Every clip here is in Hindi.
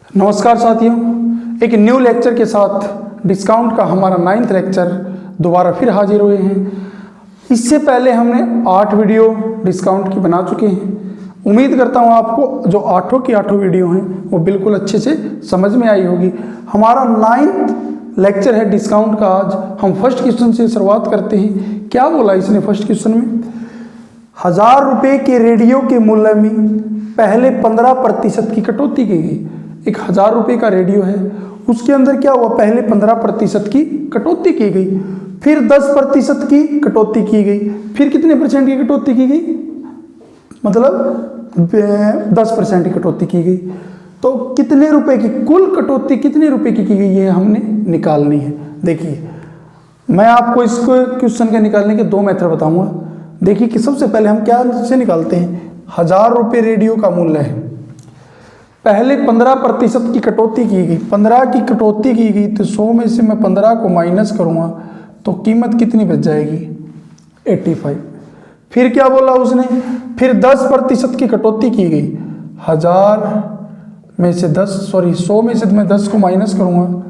नमस्कार साथियों, एक न्यू लेक्चर के साथ डिस्काउंट का हमारा 9th लेक्चर दोबारा फिर हाजिर हुए हैं। इससे पहले हमने 8 वीडियो डिस्काउंट की बना चुके हैं। उम्मीद करता हूँ आपको जो 8 की 8 वीडियो हैं वो बिल्कुल अच्छे से समझ में आई होगी। हमारा 9th लेक्चर है डिस्काउंट का। आज हम फर्स्ट क्वेश्चन से शुरुआत करते हैं। क्या बोला इसने फर्स्ट क्वेश्चन में? 1000 रुपये के रेडियो के मूल्य में पहले 15% की कटौती की गई। एक 1000 रुपये का रेडियो है, उसके अंदर क्या हुआ? पहले 15% की कटौती की गई, फिर 10% की कटौती की गई, फिर कितने परसेंट की कटौती की गई? मतलब 10% की कटौती की गई। तो कितने रुपए की कुल कटौती कितने रुपए की गई, ये हमने निकालनी है। देखिए, मैं आपको इसको क्वेश्चन के निकालने के 2 मेथड बताऊंगा। देखिए कि सबसे पहले हम क्या से निकालते हैं। 1000 रुपये रेडियो का मूल्य है, पहले 15% की कटौती की गई, 15 की कटौती की गई, तो 100 में से मैं 15 को माइनस करूंगा तो कीमत कितनी बच जाएगी? 85। फिर क्या बोला उसने? फिर 10% की कटौती की गई। 1000 में से 100 में से मैं 10 को माइनस करूंगा,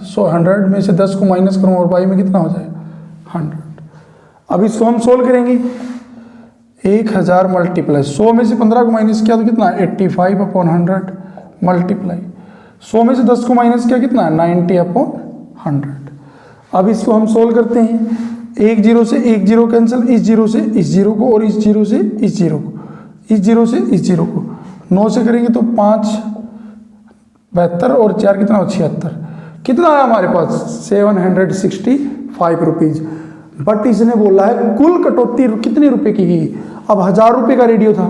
100 में से 10 को माइनस करूंगा और बाई में कितना हो जाएगा? 100। अब इसको हम सोल्व करेंगे। 1000 मल्टीप्लाई 100 में से 15 को माइनस किया तो कितना? 85/100 मल्टीप्लाई 100 में से 10 को माइनस किया कितना? 90/100। अब इसको हम सोल्व करते हैं। 1 0 से 1 0 कैंसिल, इस 0 से इस 0 को, और इस 0 से इस 0 को, इस 0 से इस 0 को 9 से करेंगे तो 5 72 और 4 कितना? 76। कितना आया हमारे पास? 765 रुपीज़। बट इसने बोला है कुल कटौती कितने रुपए की गई। अब 1000 रुपये का रेडियो था,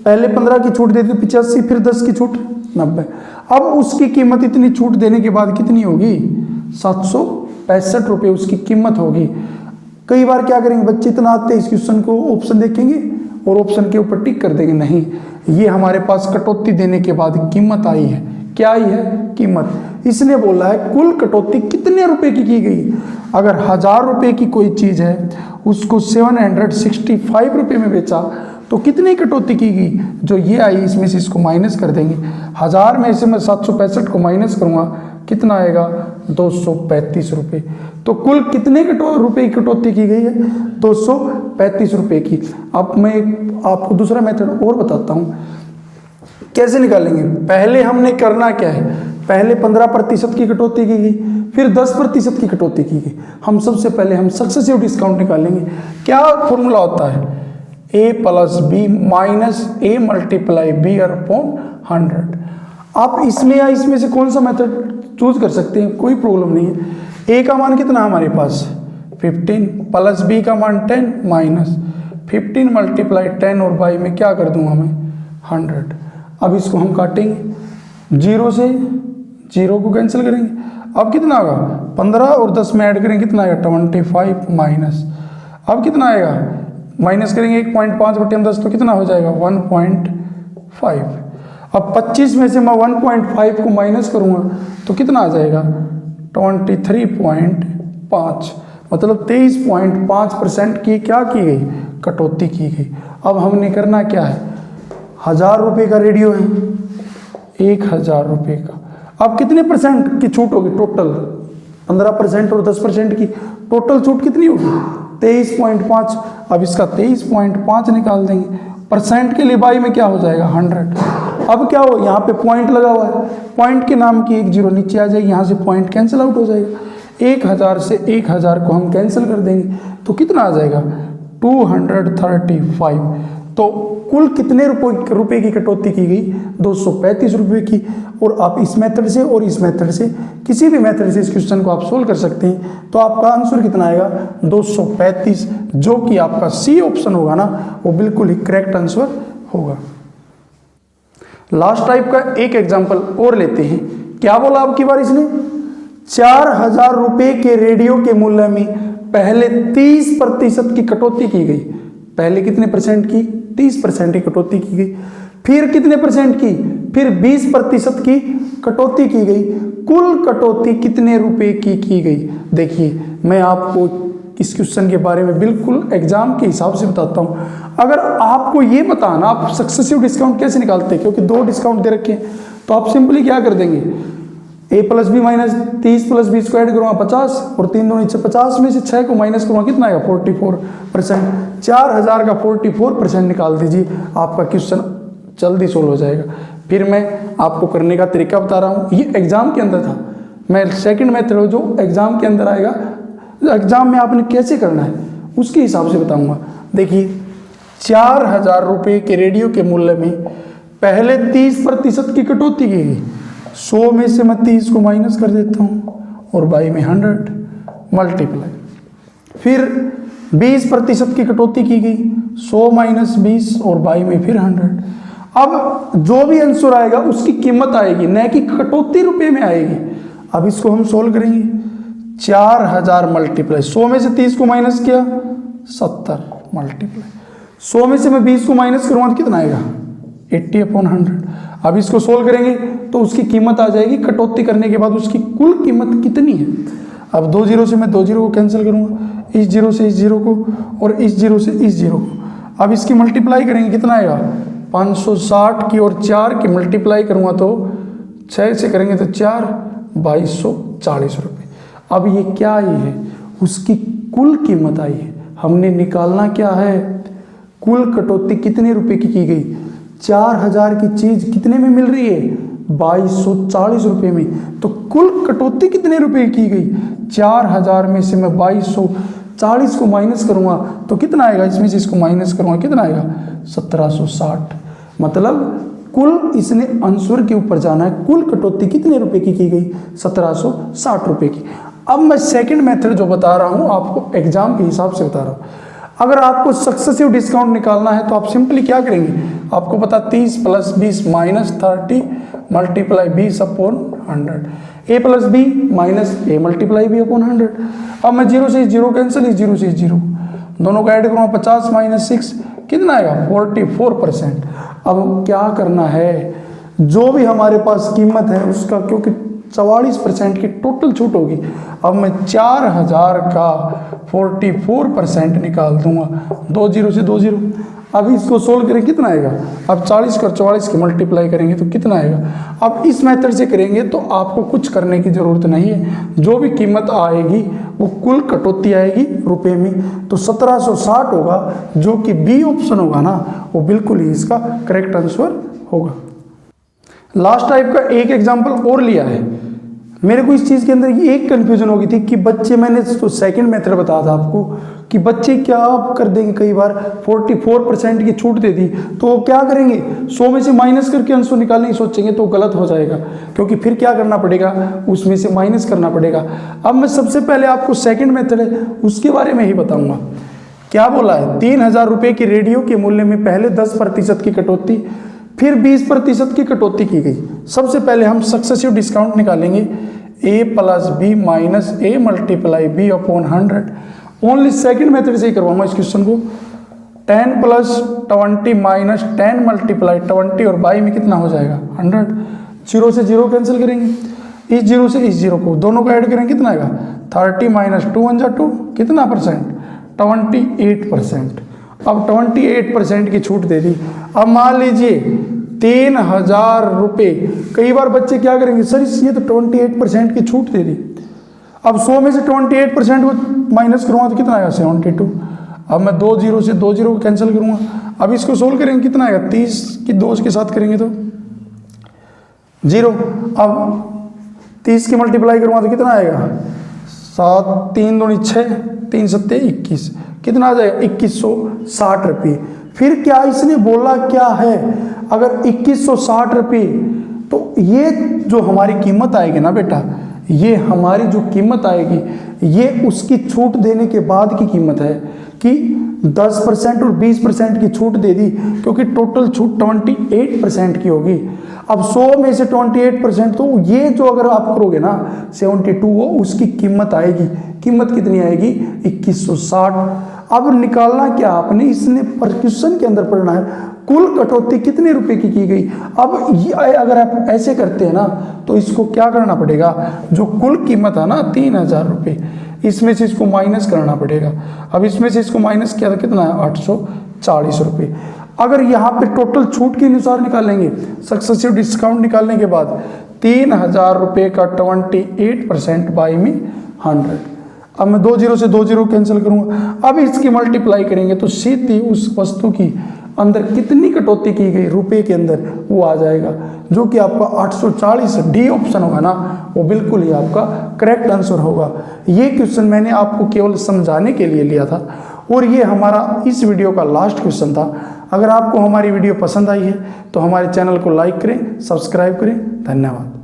पहले 15 की छूट देते 85, फिर 10 की छूट 90। अब उसकी कीमत इतनी छूट देने के बाद कितनी होगी? 765 रुपये उसकी कीमत होगी। कई बार क्या करेंगे बच्चे, इतना आते इस क्वेश्चन को ऑप्शन देखेंगे और ऑप्शन के ऊपर टिक कर देंगे। नहीं, ये हमारे पास कटौती देने के बाद कीमत आई है। क्या आई है? कीमत। इसने बोला है कुल कटौती कितने रुपए की गई। अगर 1000 रुपये की कोई चीज़ है, उसको 765 रुपये में बेचा तो कितनी कटौती की गई? जो ये आई इसमें से इसको माइनस कर देंगे। 1000 में से मैं 765 को माइनस करूँगा, कितना आएगा? 235 रुपये। तो कुल कितने रुपये की कटौती की गई है? 235 रुपये की। अब मैं आपको दूसरा मेथड और बताता हूँ कैसे निकालेंगे। पहले हमने करना क्या है, पहले 15% की कटौती की गई, फिर 10% की कटौती की गई। हम सबसे पहले हम सक्सेसिव डिस्काउंट निकालेंगे। क्या फॉर्मूला होता है? A + B - A × B/100। आप इसमें या इसमें से कौन सा मेथड चूज कर सकते हैं, कोई प्रॉब्लम नहीं है। A का मान कितना हमारे पास? 15 + B का मान 10 - 15 × 10 और बाई में क्या कर दूंगा मैं? 100। अब इसको हम काटेंगे, 0 से 0 को कैंसिल करेंगे। अब कितना होगा? 15 और 10 में ऐड करेंगे, कितना आएगा? 25 माइनस। अब कितना आएगा? माइनस करेंगे 1.5/10 तो कितना हो जाएगा? 1.5। अब 25 में से मैं 1.5 को माइनस करूँगा तो कितना आ जाएगा? 23.5। मतलब 23.5% की क्या की गई? कटौती की गई। अब हमने करना क्या है? 1000 रुपये का रेडियो है, 1000 रुपये का। अब कितने परसेंट की छूट होगी? टोटल 15% और 10% की टोटल छूट कितनी होगी? 23.5। अब इसका 23.5 निकाल देंगे। परसेंट के लिए बाई में क्या हो जाएगा? 100। अब क्या हो, यहाँ पे पॉइंट लगा हुआ है, पॉइंट के नाम की 1 0 नीचे आ जाएगी, यहाँ से पॉइंट कैंसिल आउट हो जाएगा। 1000 से 1000 को हम कैंसिल कर देंगे तो कितना आ जाएगा? 235। तो कुल कितने रुपए की कटौती की गई? 235 रुपये की। और आप इस मेथड से और इस मेथड से, किसी भी मेथड से इस क्वेश्चन को आप सोल्व कर सकते हैं। तो आपका आंसर कितना आएगा? 235, जो कि आपका सी ऑप्शन होगा ना, वो बिल्कुल ही करेक्ट आंसर होगा। लास्ट टाइप का एक एग्जाम्पल और लेते हैं। क्या बोला अब की बार इसने? 4000 रुपये के रेडियो के मूल्य में पहले 30% की कटौती की गई। पहले कितने परसेंट की? 30% की कटौती की गई। फिर कितने परसेंट की? फिर 20% की कटौती की गई। कुल कटौती कितने रुपए की गई? देखिए, मैं आपको इस क्वेश्चन के बारे में बिल्कुल एग्जाम के हिसाब से बताता हूँ। अगर आपको ये बताना आप सक्सेसिव डिस्काउंट कैसे निकालते हैं, क्योंकि 2 डिस्काउंट दे रखे हैं, तो आप सिंपली क्या कर देंगे, ए प्लस बी माइनस 30 प्लस 20 को ऐड करूँगा 50 और 3 दूनी 6, 50 में से 6 को माइनस करूँगा कितना आएगा 44%। 4000 का 44% निकाल दीजिए, आपका क्वेश्चन जल्दी सोल्व हो जाएगा। फिर मैं आपको करने का तरीका बता रहा हूँ, ये एग्जाम के अंदर था, मैं सेकंड मेथड जो एग्जाम के अंदर आएगा, एग्जाम में आपने कैसे करना है उसके हिसाब से बताऊंगा। देखिए 4000 रुपये के रेडियो के मूल्य में पहले 30% की कटौती की गई, 100 में से मैं 30 को माइनस कर देता हूँ और बाई में 100 मल्टीप्लाई, फिर 20% की कटौती की गई, 100 माइनस 20 और बाई में फिर 100। अब जो भी आंसर आएगा उसकी कीमत आएगी, न कि कटौती रुपए में आएगी। अब इसको हम सोल्व करेंगे, 4000 मल्टीप्लाई 100 में से 30 को माइनस किया 70 मल्टीप्लाई 100 में से मैं 20 को माइनस करूँगा तो कितना आएगा 80/100। अब इसको सोल्व करेंगे तो उसकी कीमत आ जाएगी, कटौती करने के बाद उसकी कुल कीमत कितनी है। अब 2 जीरो से मैं 2 जीरो को कैंसिल करूँगा, इस जीरो से इस जीरो को और इस जीरो से इस जीरो को। अब इसकी मल्टीप्लाई करेंगे कितना आएगा 560 की और 4 की मल्टीप्लाई करूँगा तो 6 से करेंगे तो 4 2240 रुपये। अब ये क्या आई है, उसकी कुल कीमत आई है। हमने निकालना क्या है, कुल कटौती कितने रुपए की गई। 4000 की चीज कितने में मिल रही है 2240 रुपये में, तो कुल कटौती कितने रुपए की गई 4000 में से मैं 2240 को माइनस करूंगा तो कितना आएगा, इसमें से इसको माइनस करूंगा कितना आएगा 1760। मतलब कुल इसने आंसर के ऊपर जाना है, कुल कटौती कितने रुपए की गई 1760 रुपये की। अब मैं सेकंड मेथड जो बता रहा हूं आपको एग्जाम के हिसाब से बता रहा हूं। अगर आपको सक्सेसिव डिस्काउंट निकालना है तो आप सिंपली क्या करेंगे, आपको पता 30 plus 20 minus 30 multiply 20/100, A plus B minus A multiply B upon 100। अब मैं जीरो से इस जीरो कैंसिल, इस जीरो से इस जीरो, दोनों का ऐड करूँगा 50 माइनस 6 कितना आएगा 44%। अब क्या करना है, जो भी हमारे पास कीमत है उसका क्योंकि 44% की टोटल छूट होगी, अब मैं 4000 का 44% निकाल दूंगा, 2 जीरो से 2 जीरो। अब इसको सोल्व करें कितना आएगा, अब 40 कर 44 की मल्टीप्लाई करेंगे तो कितना आएगा। अब इस मेथड से करेंगे तो आपको कुछ करने की ज़रूरत नहीं है, जो भी कीमत आएगी वो कुल कटौती आएगी रुपए में, तो 1760 होगा, जो कि बी ऑप्शन होगा ना वो बिल्कुल ही इसका करेक्ट आंसर होगा। लास्ट टाइप का एक एग्जाम्पल और लिया है। मेरे को इस चीज़ के अंदर एक कन्फ्यूजन हो गई थी कि बच्चे, मैंने तो सेकंड मेथड बताया था आपको कि बच्चे क्या कर देंगे, कई बार 44% की छूट दे दी तो वो क्या करेंगे 100 में से माइनस करके आंसर निकालने की सोचेंगे तो गलत हो जाएगा, क्योंकि फिर क्या करना पड़ेगा उसमें से माइनस करना पड़ेगा। अब मैं सबसे पहले आपको सेकेंड मेथड है उसके बारे में ही बताऊँगा। क्या बोला है, 3000 रुपये की रेडियो के मूल्य में पहले 10% की कटौती, फिर 20% की कटौती की गई। सबसे पहले हम सक्सेसिव डिस्काउंट निकालेंगे, A plus B minus A multiply B upon 100। Only second method से ही करवाऊंगा इस क्वेश्चन को। 10 प्लस 20 माइनस 10 मल्टीप्लाई 20 और बाई में कितना हो जाएगा 100। जीरो से जीरो कैंसिल करेंगे, इस जीरो से इस जीरो को, दोनों को ऐड करेंगे कितना आएगा 30 माइनस 2 1 2 कितना परसेंट 28%। अब 28% की छूट दे दी। अब मान लीजिए 3000 रुपये, कई बार बच्चे क्या करेंगे सर ये तो 28% की छूट दे दी। अब 100 में से 28% को माइनस करूँगा तो कितना आएगा 72। अब मैं 2 जीरो से 2 जीरो को कैंसिल करूँगा। अब इसको सोल्व करेंगे कितना आएगा 30 की 2 के साथ करेंगे तो 0। अब 30 की मल्टीप्लाई करूँगा तो कितना आएगा 7 3 दूनी 6 3 7 21 कितना आ जाएगा 2160 रुपये। फिर क्या इसने बोला क्या है, अगर 2160 रुपये तो ये जो हमारी कीमत आएगी ना बेटा, ये हमारी जो कीमत आएगी ये उसकी छूट देने के बाद की कीमत है कि 10% और 20% की छूट दे दी, क्योंकि टोटल छूट 28% की होगी। अब 100 में से 28% तो ये जो अगर आप करोगे ना 72 वो उसकी कीमत आएगी। कीमत कितनी आएगी 2160। अब निकालना क्या आपने, इसने क्वेश्चन के अंदर पढ़ना है कुल कटौती कितने रुपए की गई। अब ये अगर आप ऐसे करते हैं ना तो इसको क्या करना पड़ेगा, जो कुल कीमत है ना 3000 रुपये, इसमें से इसको माइनस करना पड़ेगा। अब इसमें से इसको माइनस किया था कितना है 840 रुपये। अगर यहाँ पे टोटल छूट के अनुसार निकालेंगे, सक्सेसिव डिस्काउंट निकालने के बाद 3,000 रुपये का 28% बाई में 100। अब मैं 20 से 20 कैंसिल करूंगा। अब इसकी मल्टीप्लाई करेंगे तो सीधी उस वस्तु की अंदर कितनी कटौती की गई रुपए के अंदर वो आ जाएगा, जो कि आपका 840 डी ऑप्शन होगा ना, वो बिल्कुल ही आपका करेक्ट आंसर होगा। ये क्वेश्चन मैंने आपको केवल समझाने के लिए लिया था और ये हमारा इस वीडियो का लास्ट क्वेश्चन था। अगर आपको हमारी वीडियो पसंद आई है तो हमारे चैनल को लाइक करें, सब्सक्राइब करें। धन्यवाद।